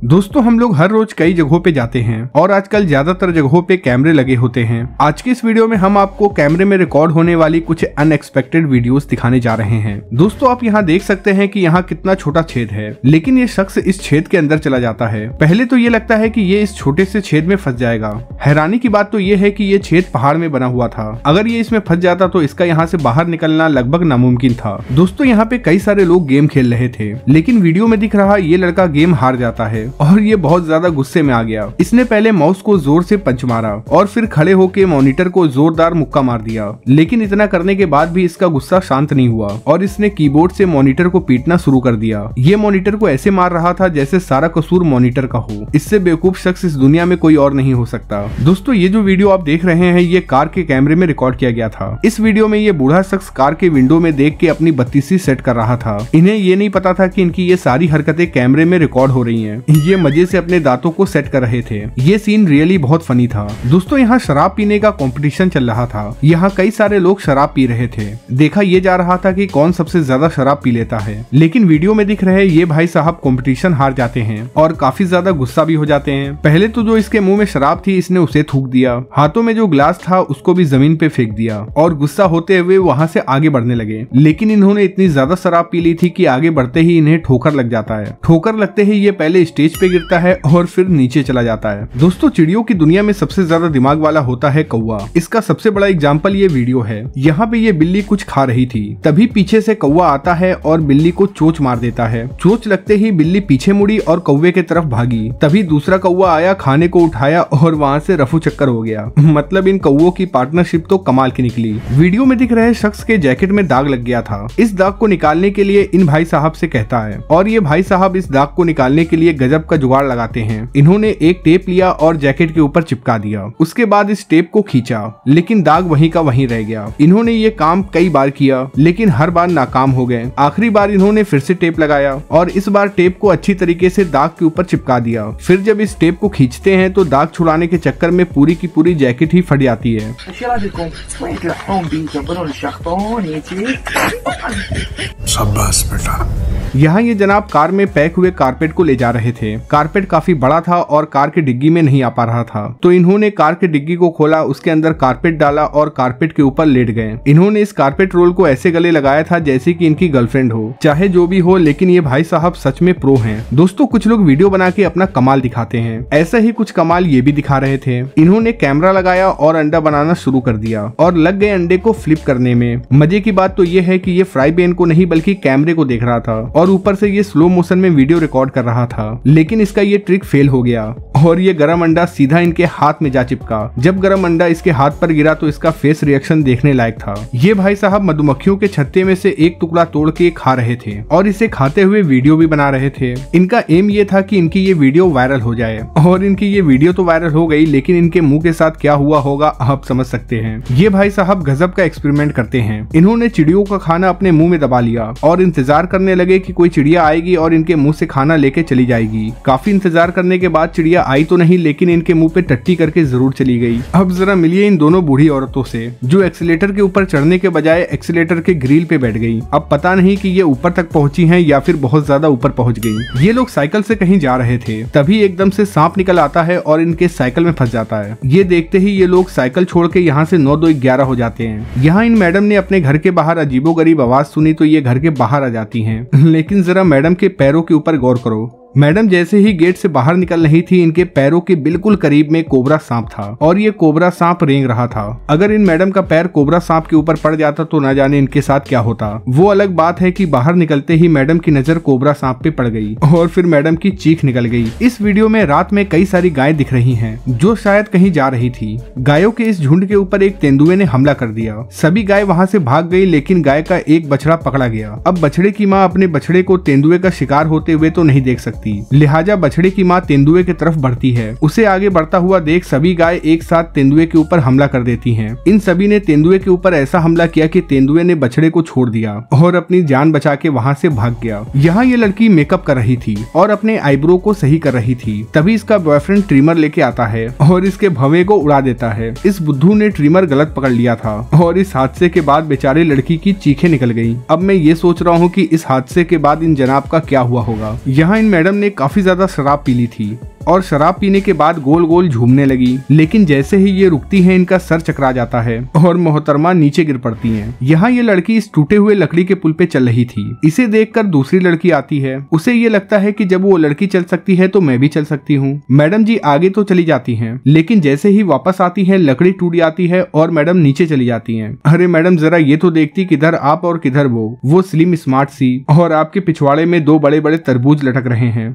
दोस्तों हम लोग हर रोज कई जगहों पे जाते हैं और आजकल ज्यादातर जगहों पे कैमरे लगे होते हैं। आज की इस वीडियो में हम आपको कैमरे में रिकॉर्ड होने वाली कुछ अनएक्सपेक्टेड वीडियोस दिखाने जा रहे हैं। दोस्तों आप यहाँ देख सकते हैं कि यहाँ कितना छोटा छेद है, लेकिन ये शख्स इस छेद के अंदर चला जाता है। पहले तो ये लगता है कि ये इस छोटे से छेद में फंस जाएगा। हैरानी की बात तो ये है कि ये छेद पहाड़ में बना हुआ था। अगर ये इसमें फंस जाता तो इसका यहाँ से बाहर निकलना लगभग नामुमकिन था। दोस्तों यहाँ पे कई सारे लोग गेम खेल रहे थे, लेकिन वीडियो में दिख रहा ये लड़का गेम हार जाता है और ये बहुत ज्यादा गुस्से में आ गया। इसने पहले माउस को जोर से पंच मारा और फिर खड़े होकर मॉनिटर को जोरदार मुक्का मार दिया, लेकिन इतना करने के बाद भी इसका गुस्सा शांत नहीं हुआ और इसने कीबोर्ड से मॉनिटर को पीटना शुरू कर दिया। ये मॉनिटर को ऐसे मार रहा था जैसे सारा कसूर मॉनिटर का हो। इससे बेवकूफ शख्स इस दुनिया में कोई और नहीं हो सकता। दोस्तों ये जो वीडियो आप देख रहे हैं ये कार के कैमरे में रिकॉर्ड किया गया था। इस वीडियो में ये बूढ़ा शख्स कार के विंडो में देख के अपनी बत्तीसी सेट कर रहा था। इन्हें ये नहीं पता था कि इनकी ये सारी हरकतें कैमरे में रिकॉर्ड हो रही हैं। ये मजे से अपने दांतों को सेट कर रहे थे। ये सीन रियली बहुत फनी था। दोस्तों यहाँ शराब पीने का कंपटीशन चल रहा था। यहाँ कई सारे लोग शराब पी रहे थे। देखा ये जा रहा था कि कौन सबसे ज्यादा शराब पी लेता है, लेकिन वीडियो में दिख रहे ये भाई साहब कंपटीशन हार जाते हैं और काफी ज्यादा गुस्सा भी हो जाते हैं। पहले तो जो इसके मुंह में शराब थी इसने उसे थूक दिया, हाथों में जो ग्लास था उसको भी जमीन पे फेंक दिया और गुस्सा होते हुए वहाँ से आगे बढ़ने लगे। लेकिन इन्होंने इतनी ज्यादा शराब पी ली थी कि आगे बढ़ते ही इन्हें ठोकर लग जाता है। ठोकर लगते ही ये पहले स्टेज पे गिरता है और फिर नीचे चला जाता है। दोस्तों चिड़ियों की दुनिया में सबसे ज्यादा दिमाग वाला होता है कौवा। इसका सबसे बड़ा एग्जाम्पल ये वीडियो है। यहाँ पे ये बिल्ली कुछ खा रही थी, तभी पीछे से कौवा आता है और बिल्ली को चोंच मार देता है। चोंच लगते ही बिल्ली पीछे मुड़ी और कौवे के तरफ भागी। तभी दूसरा कौवा आया, खाने को उठाया और वहाँ से रफू चक्कर हो गया। मतलब इन कौवों की पार्टनरशिप तो कमाल की निकली। वीडियो में दिख रहे शख्स के जैकेट में दाग लग गया था। इस दाग को निकालने के लिए इन भाई साहब से कहता है और ये भाई साहब इस दाग को निकालने के लिए गजब का जुगाड़ लगाते हैं। इन्होंने एक टेप लिया और जैकेट के ऊपर चिपका दिया। उसके बाद इस टेप को खींचा, लेकिन दाग वहीं का वहीं रह गया। इन्होंने ये काम कई बार किया, लेकिन हर बार नाकाम हो गए। आखिरी बार इन्होंने फिर से टेप लगाया और इस बार टेप को अच्छी तरीके से दाग के ऊपर चिपका दिया। फिर जब इस टेप को खींचते हैं तो दाग छुड़ाने के चक्कर में पूरी की पूरी जैकेट ही फट जाती है। शाबाश बेटा। यहाँ ये जनाब कार में पैक हुए कारपेट को ले जा रहे थे। कारपेट काफी बड़ा था और कार के डिग्गी में नहीं आ पा रहा था, तो इन्होंने कार के डिग्गी को खोला, उसके अंदर कारपेट डाला और कारपेट के ऊपर लेट गए। इन्होंने इस कारपेट रोल को ऐसे गले लगाया था जैसे कि इनकी गर्लफ्रेंड हो। चाहे जो भी हो, लेकिन ये भाई साहब सच में प्रो हैं। दोस्तों कुछ लोग वीडियो बना के अपना कमाल दिखाते हैं, ऐसा ही कुछ कमाल ये भी दिखा रहे थे। इन्होंने कैमरा लगाया और अंडा बनाना शुरू कर दिया और लग गए अंडे को फ्लिप करने में। मजे की बात तो ये है कि ये फ्राई पैन को नहीं बल्कि कैमरे को देख रहा था और ऊपर से ये स्लो मोशन में वीडियो रिकॉर्ड कर रहा था। लेकिन इसका ये ट्रिक फेल हो गया और ये गरम अंडा सीधा इनके हाथ में जा चिपका। जब गरम अंडा इसके हाथ पर गिरा तो इसका फेस रिएक्शन देखने लायक था। ये भाई साहब मधुमक्खियों के छत्ते में से एक टुकड़ा तोड़ के खा रहे थे और इसे खाते हुए वीडियो भी बना रहे थे। इनका एम ये था कि इनकी ये वीडियो वायरल हो जाए और इनकी ये वीडियो तो वायरल हो गई, लेकिन इनके मुंह के साथ क्या हुआ होगा आप समझ सकते हैं। ये भाई साहब गजब का एक्सपेरिमेंट करते हैं। इन्होंने चिड़ियों का खाना अपने मुंह में दबा लिया और इंतजार करने लगे कि कोई चिड़िया आएगी और इनके मुंह से खाना लेके चली जाएगी। काफी इंतजार करने के बाद चिड़िया आई तो नहीं, लेकिन इनके मुंह पे टट्टी करके जरूर चली गई। अब जरा मिलिए इन दोनों बूढ़ी औरतों से जो एक्सीलेटर के ऊपर चढ़ने के बजाय एक्सीलेटर के ग्रिल पे बैठ गई। अब पता नहीं कि ये ऊपर तक पहुंची हैं या फिर बहुत ज्यादा ऊपर पहुंच गई। ये लोग साइकिल से कहीं जा रहे थे, तभी एकदम से सांप निकल आता है और इनके साइकिल में फंस जाता है। ये देखते ही ये लोग साइकिल छोड़ के यहाँ से 9-2-11 हो जाते हैं। यहाँ इन मैडम ने अपने घर के बाहर अजीबोगरीब आवाज सुनी तो ये घर के बाहर आ जाती हैं। लेकिन जरा मैडम के पैरों के ऊपर गौर करो। मैडम जैसे ही गेट से बाहर निकल रही थी, इनके पैरों के बिल्कुल करीब में कोबरा सांप था और ये कोबरा सांप रेंग रहा था। अगर इन मैडम का पैर कोबरा सांप के ऊपर पड़ जाता तो न जाने इनके साथ क्या होता। वो अलग बात है कि बाहर निकलते ही मैडम की नजर कोबरा सांप पे पड़ गई और फिर मैडम की चीख निकल गई। इस वीडियो में रात में कई सारी गायें दिख रही हैं जो शायद कहीं जा रही थी। गायों के इस झुंड के ऊपर एक तेंदुए ने हमला कर दिया। सभी गाय वहाँ से भाग गई, लेकिन गाय का एक बछड़ा पकड़ा गया। अब बछड़े की माँ अपने बछड़े को तेंदुए का शिकार होते हुए तो नहीं देख सकती, लिहाजा बछड़े की माँ तेंदुए की तरफ बढ़ती है। उसे आगे बढ़ता हुआ देख सभी गाय एक साथ तेंदुए के ऊपर हमला कर देती हैं। इन सभी ने तेंदुए के ऊपर ऐसा हमला किया कि तेंदुए ने बछड़े को छोड़ दिया और अपनी जान बचा के वहाँ से भाग गया। यहाँ ये लड़की मेकअप कर रही थी और अपने आईब्रो को सही कर रही थी, तभी इसका बॉयफ्रेंड ट्रिमर लेके आता है और इसके भवे को उड़ा देता है। इस बुद्धू ने ट्रिमर गलत पकड़ लिया था और इस हादसे के बाद बेचारे लड़की की चीखें निकल गई। अब मैं ये सोच रहा हूँ कि इस हादसे के बाद इन जनाब का क्या हुआ होगा। यहाँ इन मैडम मैडम ने काफी ज्यादा शराब पी ली थी और शराब पीने के बाद गोल गोल झूमने लगी, लेकिन जैसे ही ये रुकती हैं इनका सर चकरा जाता है और मोहतरमा नीचे गिर पड़ती हैं। यहाँ ये लड़की इस टूटे हुए लकड़ी के पुल पे चल रही थी। इसे देखकर दूसरी लड़की आती है। उसे ये लगता है कि जब वो लड़की चल सकती है तो मैं भी चल सकती हूँ। मैडम जी आगे तो चली जाती हैं, लेकिन जैसे ही वापस आती हैं लकड़ी टूट जाती है और मैडम नीचे चली जाती हैं। अरे मैडम जरा ये तो देखती किधर आप और किधर वो स्लिम स्मार्ट सी, और आपके पिछवाड़े में 2 बड़े बड़े तरबूज लटक रहे हैं।